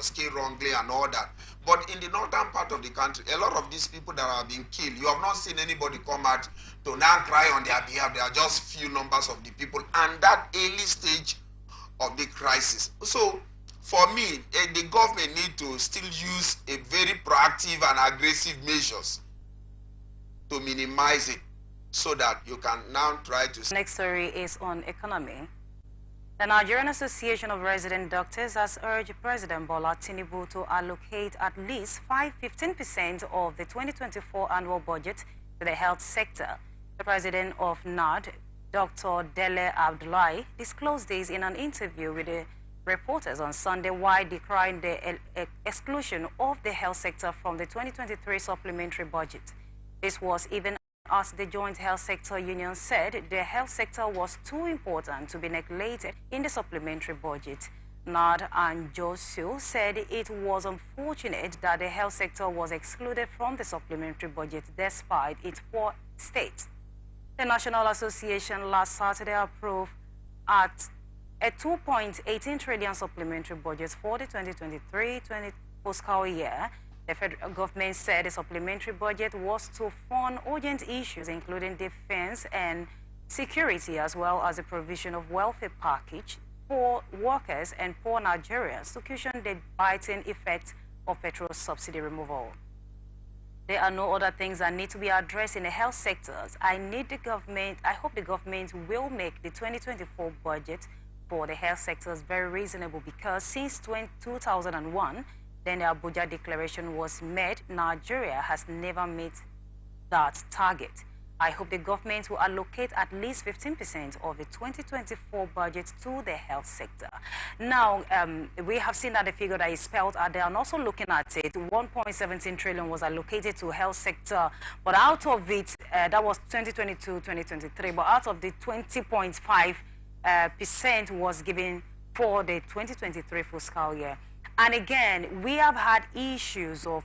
was killed wrongly and all that. But in the northern part of the country, a lot of these people that are being killed, you have not seen anybody come out to now cry on their behalf. There are just few numbers of the people, and that early stage of the crisis. So for me, the government need to still use a very proactive and aggressive measures to minimize it, so that you can now try to... Next story is on economy. The Nigerian Association of Resident Doctors has urged President Bola Tinubu to allocate at least 15% of the 2024 annual budget to the health sector. The president of NAD, Dr. Dele Abdullahi, disclosed this in an interview with the reporters on Sunday while decrying the exclusion of the health sector from the 2023 supplementary budget. This was even as the Joint Health Sector Union said the health sector was too important to be neglected in the supplementary budget. NAD and Josu said it was unfortunate that the health sector was excluded from the supplementary budget despite its poor state. The National Association last Saturday approved at a 2.18 trillion supplementary budget for the 2023-20 fiscal year. The federal government said the supplementary budget was to fund urgent issues including defense and security, as well as the provision of welfare package for workers and poor Nigerians to cushion the biting effect of petrol subsidy removal. There are no other things that need to be addressed in the health sectors. I hope the government will make the 2024 budget for the health sectors very reasonable, because since 2001, then the Abuja Declaration was made, Nigeria has never met that target. I hope the government will allocate at least 15% of the 2024 budget to the health sector. Now, we have seen that the figure that is spelled out there, and also looking at it, 1.17 trillion was allocated to health sector, but out of it, that was 2022-2023, but out of the 20.5% was given for the 2023 fiscal year. And again, we have had issues of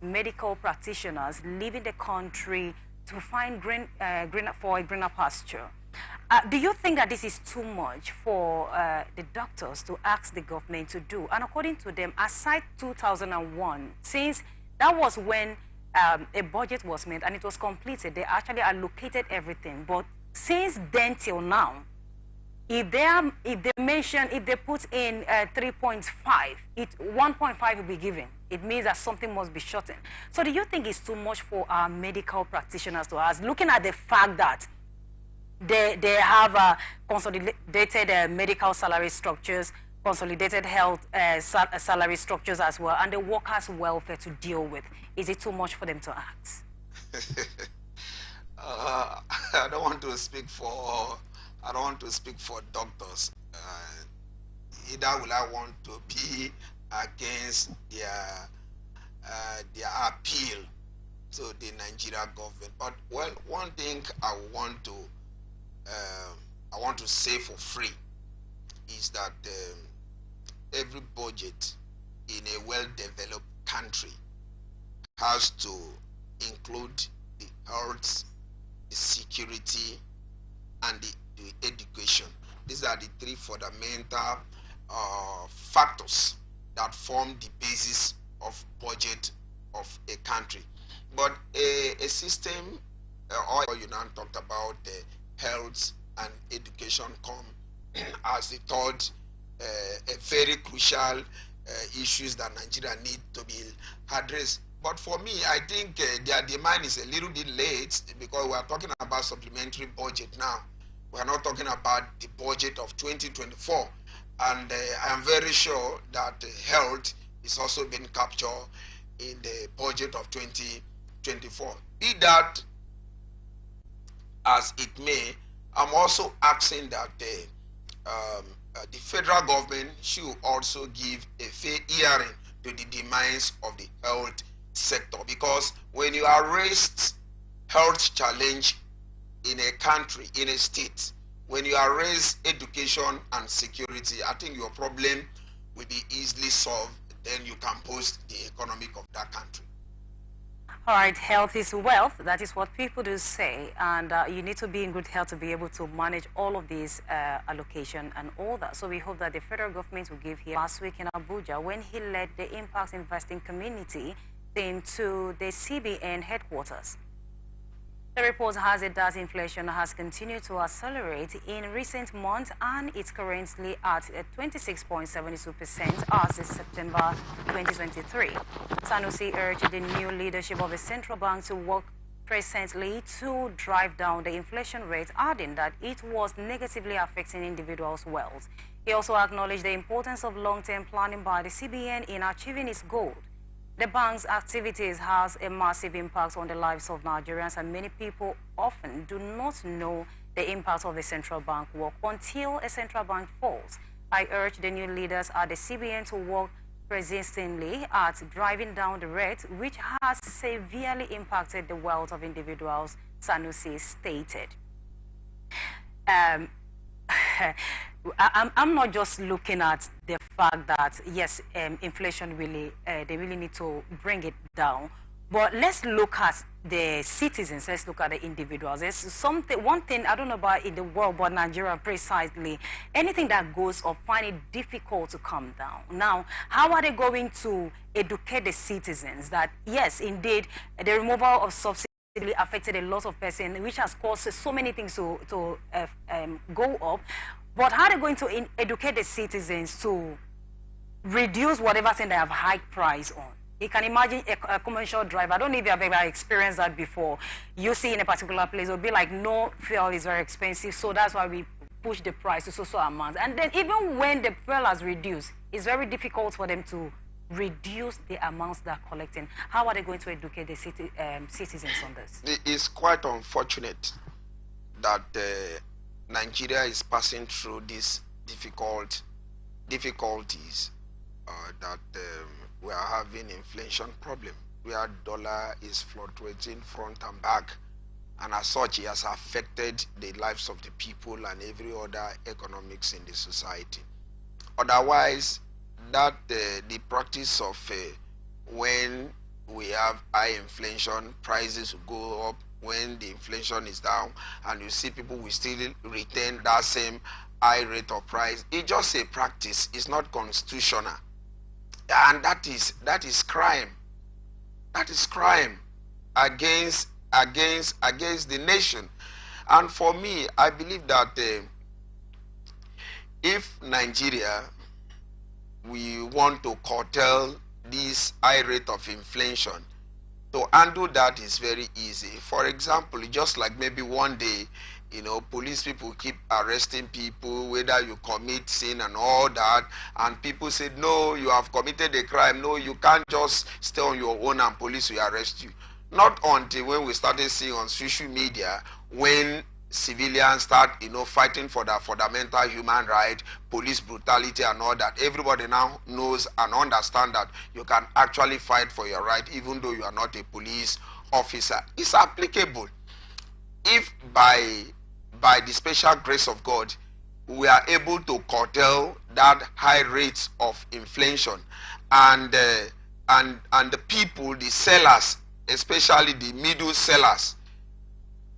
medical practitioners leaving the country to find greener pasture. Do you think that this is too much for the doctors to ask the government to do? And according to them, aside 2001, since that was when a budget was made and it was completed, they actually allocated everything. But since then till now, if they put in 3.5, 1.5 will be given. It means that something must be shortened. So do you think it's too much for our medical practitioners to ask, looking at the fact that they have consolidated medical salary structures, consolidated health salary structures as well, and the workers' welfare to deal with? Is it too much for them to ask? I don't want to speak for doctors. Either will I want to be against their appeal to the Nigeria government. But well, one thing I want to say for free is that every budget in a well-developed country has to include the health, the security, and the education. These are the three fundamental factors that form the basis of budget of a country. But a system, or you now talked about health and education come as the third, a very crucial issues that Nigeria need to be addressed. But for me, I think their demand is a little bit late, because we are talking about supplementary budget now. We are not talking about the budget of 2024. And I am very sure that health is also being captured in the budget of 2024. Be that as it may, I'm also asking that the federal government should also give a fair hearing to the demands of the health sector, because when you arrest health challenge in a country, in a state, when you arrest education and security, I think your problem will be easily solved. Then you can boost the economic of that country. All right, health is wealth. That is what people do say. And you need to be in good health to be able to manage all of these allocation and all that. So we hope that the federal government will give here last week in Abuja when he led the impact investing community team to the CBN headquarters. The report has it that inflation has continued to accelerate in recent months and it's currently at 26.72% as of September 2023. Sanusi urged the new leadership of the central bank to work presently to drive down the inflation rate, adding that it was negatively affecting individuals' wealth. He also acknowledged the importance of long-term planning by the CBN in achieving its goal. The bank's activities has a massive impact on the lives of Nigerians, and many people often do not know the impact of the central bank work until a central bank falls. I urge the new leaders at the CBN to work persistently at driving down the rate, which has severely impacted the wealth of individuals, Sanusi stated. I'm not just looking at the fact that, yes, inflation really, they really need to bring it down. But let's look at the citizens, let's look at the individuals. There's one thing, I don't know about in the world, but Nigeria precisely, anything that goes up, find it difficult to come down. Now, how are they going to educate the citizens that, yes, indeed, the removal of subsidies affected a lot of persons, which has caused so many things to go up. But how are they going to educate the citizens to reduce whatever thing they have high price on? You can imagine a commercial driver. I don't know if you have ever experienced that before. You see in a particular place, it'll be like, no, fuel is very expensive, so that's why we push the price to so amount. And then even when the fuel has reduced, it's very difficult for them to reduce the amounts they're collecting. How are they going to educate the citizens on this? It's quite unfortunate that Nigeria is passing through these difficulties, that we are having inflation problem, where dollar is fluctuating front and back, and as such it has affected the lives of the people and every other economics in the society. Otherwise, that the practice of when we have high inflation, prices will go up. When the inflation is down and you see people will still retain that same high rate of price, it's just a practice. It's not constitutional, and that is crime. That is crime against the nation. And for me, I believe that if Nigeria, we want to curtail this high rate of inflation, to handle that is very easy. For example, just like maybe one day, police people keep arresting people, whether you commit sin and all that, and people said, no, you have committed a crime, no, you can't just stay on your own and police will arrest you. Not until when we started seeing on social media, when civilians start, fighting for the fundamental human right, police brutality and all that, everybody now knows and understand that you can actually fight for your right even though you are not a police officer. It's applicable. If by the special grace of God, we are able to curtail that high rates of inflation, and the people, the sellers, especially the middle sellers,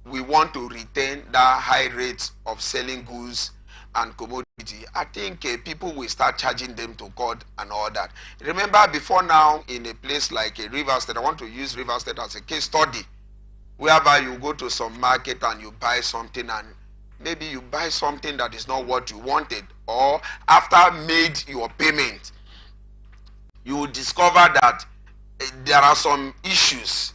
we want to retain that high rate of selling goods and commodity, I think people will start charging them to God and all that. Remember, before now, in a place like River State, I want to use River State as a case study, whereby you go to some market and you buy something, and maybe you buy something that is not what you wanted, or after made your payment, you will discover that there are some issues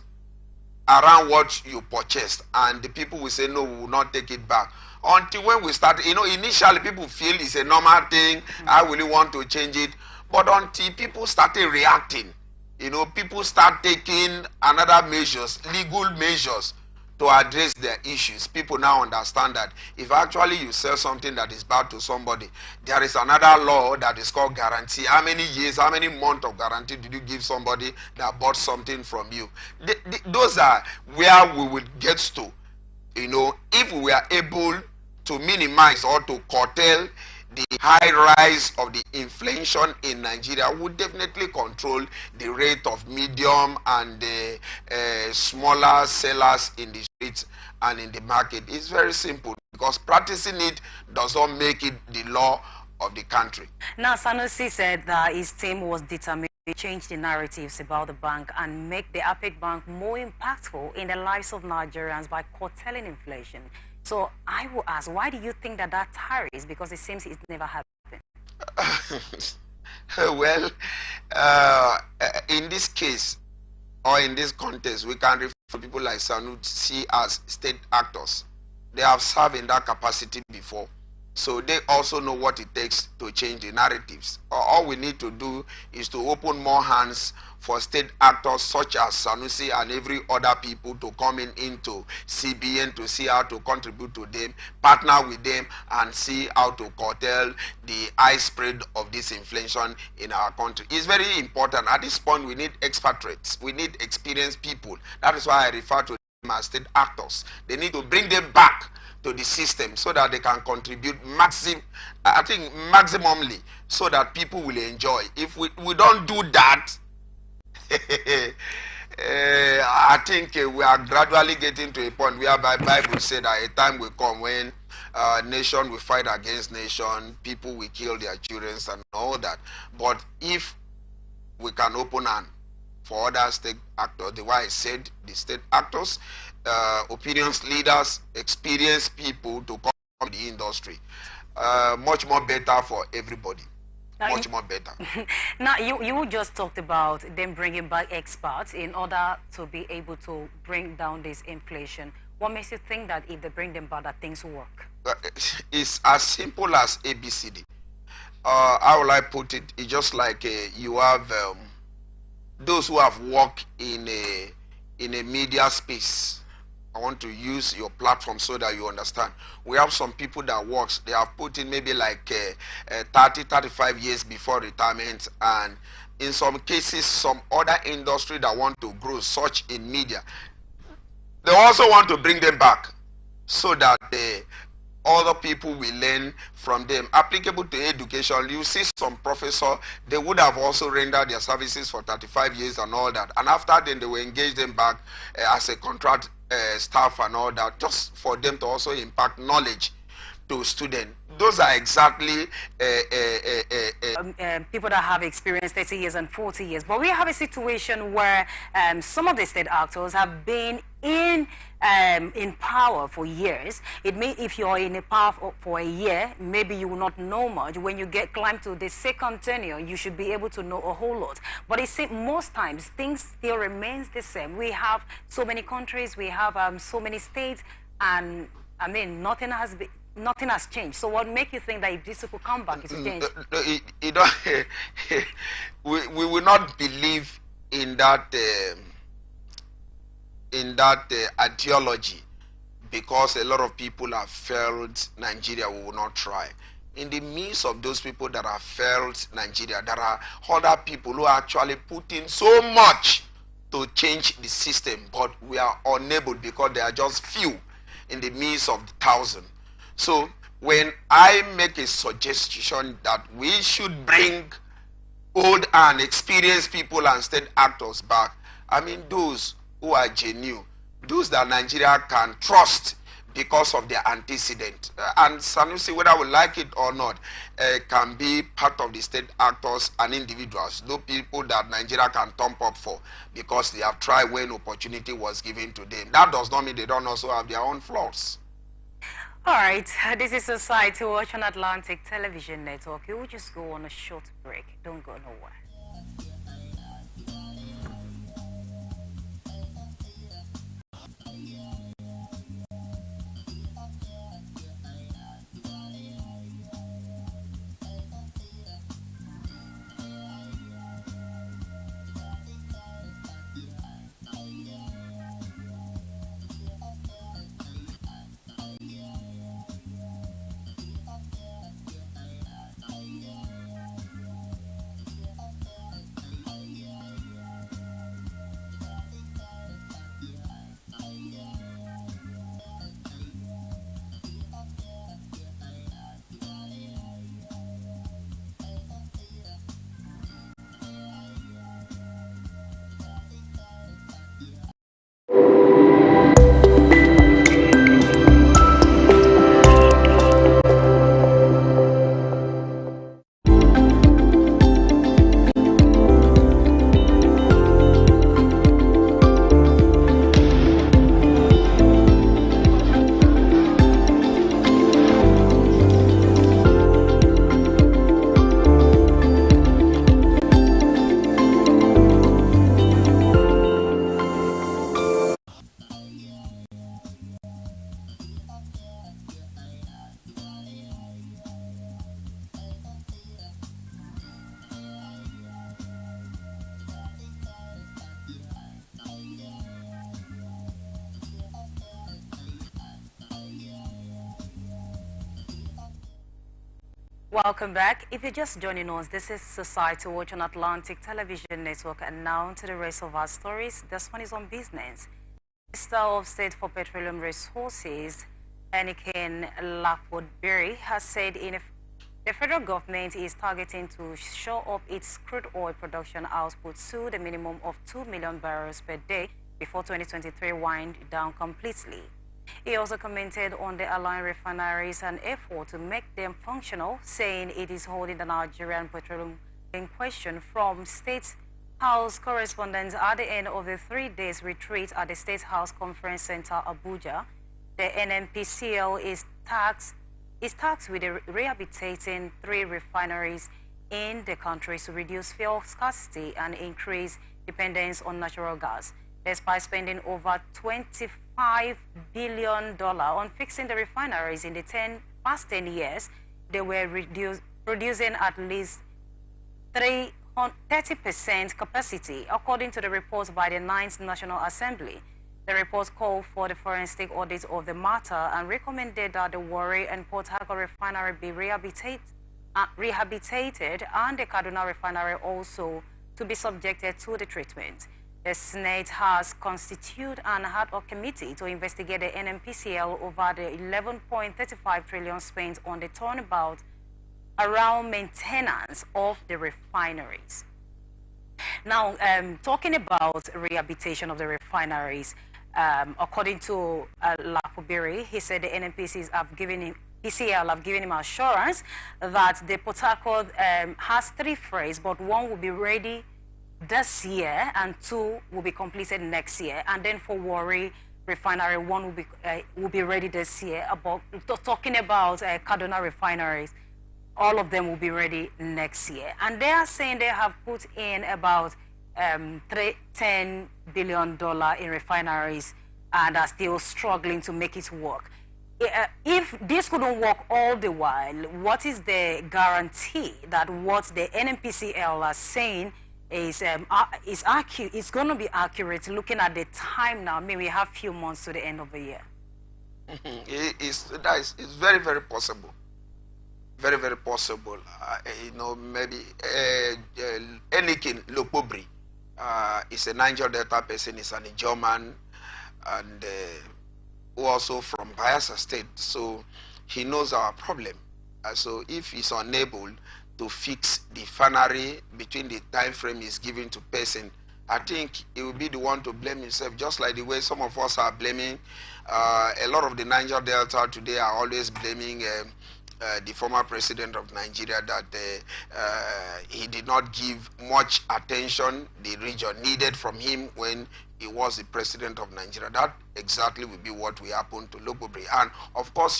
around what you purchased, and the people will say, no, we will not take it back. Until when we start, initially people feel it's a normal thing, I really want to change it. But until people started reacting, people start taking another measures, legal measures, to address their issues. People now understand that if actually you sell something that is bad to somebody, there is another law that is called guarantee. How many years, how many months of guarantee did you give somebody that bought something from you? Those are where we would get to. If we are able to minimize or to curtail the high rise of the inflation in Nigeria would definitely control the rate of medium and smaller sellers in the streets and in the market. It's very simple, because practicing it does not make it the law of the country. Now, Sanusi said that his team was determined to change the narratives about the bank and make the APEC Bank more impactful in the lives of Nigerians by curtailing inflation. So I will ask, why do you think that tarries? Because it seems it never happened. Well, in this case, or in this context, we can refer to people like Sanusi as state actors. They have served in that capacity before, so they also know what it takes to change the narratives. All we need to do is to open more hands for state actors such as Sanusi and every other people to come into CBN to see how to contribute to them, partner with them, and see how to curtail the high spread of this inflation in our country. It's very important. At this point, we need expatriates. We need experienced people. That is why I refer to them as state actors. They need to bring them back to the system so that they can contribute maximally, so that people will enjoy. If we don't do that, I think we are gradually getting to a point whereby Bible said that a time will come when nation will fight against nation, people will kill their children and all that. But if we can open hand for other state actors, the way I said, the state actors, opinions leaders, experienced people to come to the industry, much more better for everybody. Much more better. Now, you just talked about them bringing back experts in order to be able to bring down this inflation. What makes you think that if they bring them back, that things will work? It's as simple as ABCD. How will I put it? It's just like you have those who have worked in a media space. I want to use your platform so that you understand. We have some people that works, they have put in maybe like 35 years before retirement, and in some cases, some other industry that want to grow, such in media, they also want to bring them back so that other people will learn from them. Applicable to education, you see some professor, they would have also rendered their services for 35 years and all that, and after then they will engage them back as a contract staff and all that, just for them to also impact knowledge to students. Those are exactly people that have experienced 30 years and 40 years. But we have a situation where some of the state actors have been in power for years. It means if you're in a power for a year, maybe you will not know much. When you climb to the second tenure, you should be able to know a whole lot. But it seems most times things still remains the same. We have so many countries, we have so many states, and I mean nothing has changed. So what makes you think that if this will come back, it will change? We will not believe in that ideology, because a lot of people have felt Nigeria will not try. In the midst of those people that have felt Nigeria, there are other people who actually put in so much to change the system, but we are unable because there are just few in the midst of the thousand. So when I make a suggestion that we should bring old and experienced people and state actors back, I mean those who are genuine, those that Nigeria can trust because of their antecedent. And Sanusi, whether we like it or not, can be part of the state actors and individuals, those people that Nigeria can thump up for because they have tried when opportunity was given to them. That does not mean they don't also have their own flaws. All right, this is Society Watch on Atlantic Television Network. You will just go on a short break. Don't go nowhere. Welcome back. If you're just joining us, this is Society Watch on Atlantic Television Network, and now to the rest of our stories. This one is on business. Minister of State for Petroleum Resources, Eniken Lapodberry, has said the federal government is targeting to shore up its crude oil production output to the minimum of 2 million barrels per day before 2023 wind down completely. He also commented on the allied refineries and effort to make them functional, saying it is holding the Nigerian petroleum in question from State House correspondents at the end of the 3 days retreat at the State House Conference Center, Abuja. The NNPCL is tasked with rehabilitating 3 refineries in the country to reduce fuel scarcity and increase dependence on natural gas. Despite spending over $25 billion on fixing the refineries in the past 10 years, they were producing at least 30% capacity, according to the report by the 9th National Assembly. The report called for the forensic audit of the matter and recommended that the Warri and Port Harcourt refinery be rehabilitated and the Kaduna refinery also to be subjected to the treatment. The Senate has constituted an ad hoc committee to investigate the NNPCL over the 11.35 trillion spent on the turnabout around maintenance of the refineries. Now, talking about rehabilitation of the refineries, according to Lapobiri, he said the NNPCs have given him PCL have given him assurance that the Port Harcourt has 3 frays, but 1 will be ready this year and 2 will be completed next year. And then for Warri refinery, 1 will be ready this year. Talking about Kaduna refineries, all of them will be ready next year. And they are saying they have put in about $10 billion in refineries and are still struggling to make it work. If this couldn't work all the while, what is the guarantee that what the NNPCL are saying is accurate? It's going to be accurate looking at the time now. I mean, we have few months to the end of the year. It's very, very possible. Very, very possible. Maybe Eniken Lapodberry is a Niger Delta person, is a German, and also from Bayelsa State. So he knows our problem. So if he's unable to fix the refinery between the time frame is given to person, I think he will be the one to blame himself, just like the way some of us are blaming. A lot of the Niger Delta today are always blaming the former president of Nigeria that he did not give much attention the region needed from him when he was the president of Nigeria. That exactly will be what will happen to Lapodberry. And of course,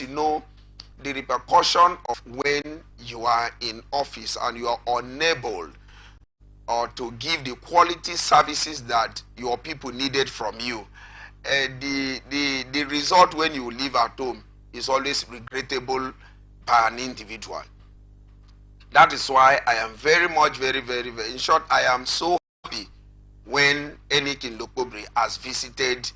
the repercussion of when you are in office and you are unable or to give the quality services that your people needed from you, the result when you live at home is always regrettable by an individual. That is why I am very much, very, very, very, in short, I am so happy when Eniken Lapodberry has visited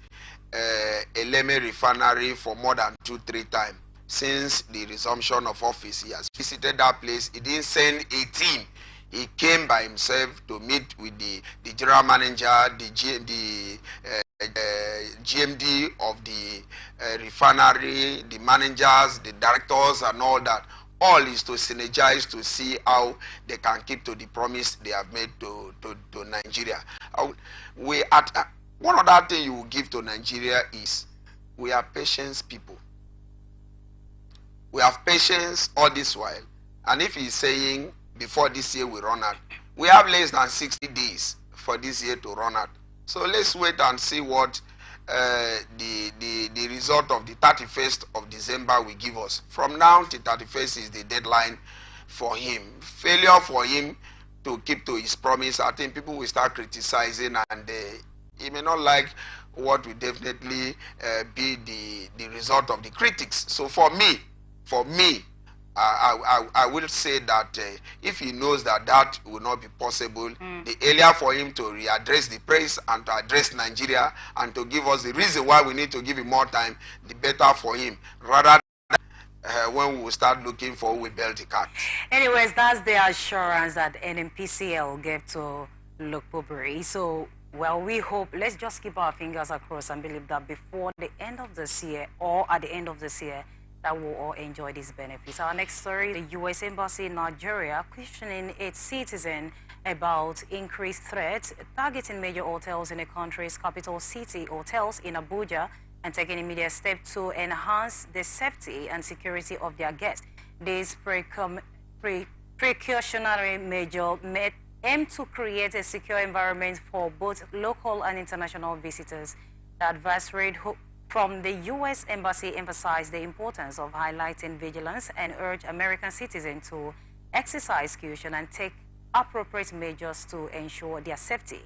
Eleme refinery for more than 2-3 times since the resumption of office. He has visited that place. He didn't send a team. He came by himself to meet with the general manager, the GMD of the refinery, the managers, the directors, and all that. All is to synergize to see how they can keep to the promise they have made to Nigeria. One other thing you will give to Nigeria is we are patient people. We have patience all this while. And if he's saying before this year we run out, we have less than 60 days for this year to run out. So let's wait and see what the result of the 31st of December will give us. From now to 31st is the deadline for him. Failure for him to keep to his promise, I think people will start criticizing, and he may not like what will definitely be the result of the critics. So for me, I will say that if he knows that that will not be possible, the earlier for him to readdress the press and to address Nigeria and to give us the reason why we need to give him more time, the better for him, rather than when we will start looking for who will build the cat. Anyways, that's the assurance that NMPCL gave to Luke Bobbery. So, well, we hope, let's just keep our fingers across and believe that before the end of this year or at the end of this year, that we'll all enjoy these benefits. Our next story, the U.S. Embassy in Nigeria questioning its citizen about increased threats targeting major hotels in the country's capital city, hotels in Abuja, and taking immediate steps to enhance the safety and security of their guests. This precautionary measure aim to create a secure environment for both local and international visitors. The advisory from the U.S. Embassy emphasized the importance of highlighting vigilance and urged American citizens to exercise caution and take appropriate measures to ensure their safety.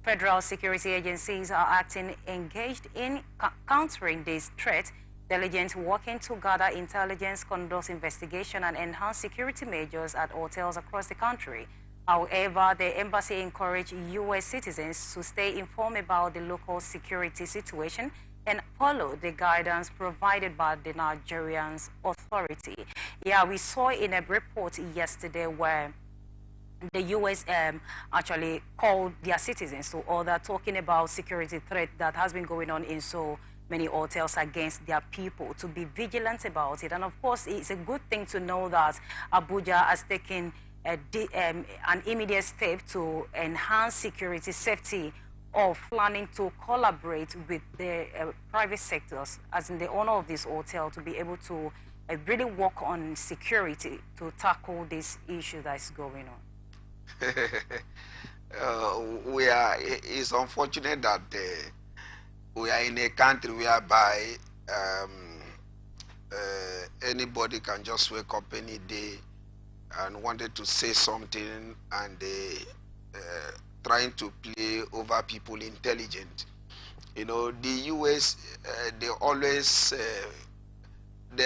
Federal security agencies are acting engaged in countering this threat. Diligent working to gather intelligence, conduct investigation, and enhance security measures at hotels across the country. However, the embassy encouraged U.S. citizens to stay informed about the local security situation and follow the guidance provided by the Nigerian authority. Yeah, we saw in a report yesterday where the U.S. Actually called their citizens to order, talking about security threat that has been going on in so many hotels against their people, to be vigilant about it. And of course, it's a good thing to know that Abuja has taken an immediate step to enhance security safety of planning to collaborate with the private sectors, as in the owner of this hotel, to be able to really work on security to tackle this issue that is going on. It's unfortunate that we are in a country whereby anybody can just wake up any day and wanted to say something, and they trying to play over people intelligent. You know, the US, they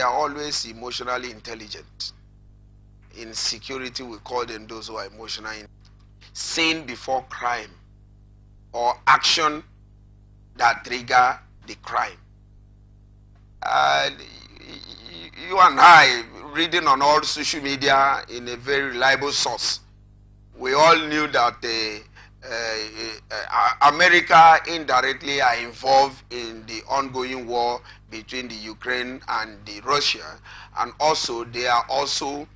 are always emotionally intelligent. In security, we call them those who are emotionally sin before crime, or action that trigger the crime. And you and I, reading on all social media in a very reliable source, we all knew that America indirectly are involved in the ongoing war between the Ukraine and the Russia, and also they are also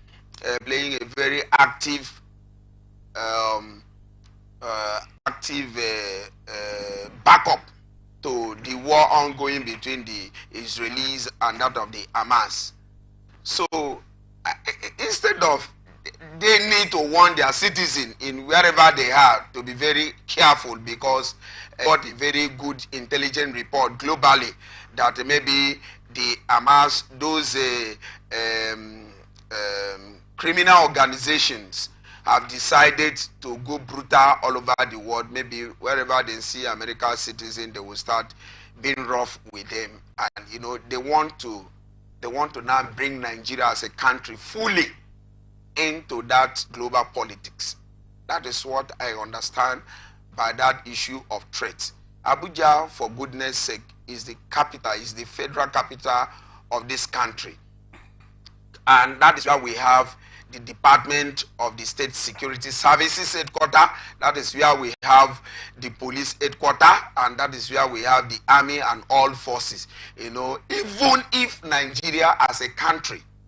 playing a very active backup to the war ongoing between the Israelis and that of the Hamas. So instead of, they need to warn their citizens in wherever they are to be very careful, because got a very good intelligence report globally that maybe the Hamas, those criminal organizations have decided to go brutal all over the world. Maybe wherever they see American citizens, they will start being rough with them. And you know, they want to now bring Nigeria as a country fully into that global politics. That is what I understand by that issue of threat. Abuja, for goodness sake, is the capital, is the federal capital of this country. And that is where we have the Department of the State Security Services headquarters. That is where we have the police headquarters, and that is where we have the army and all forces. You know, even if Nigeria as a country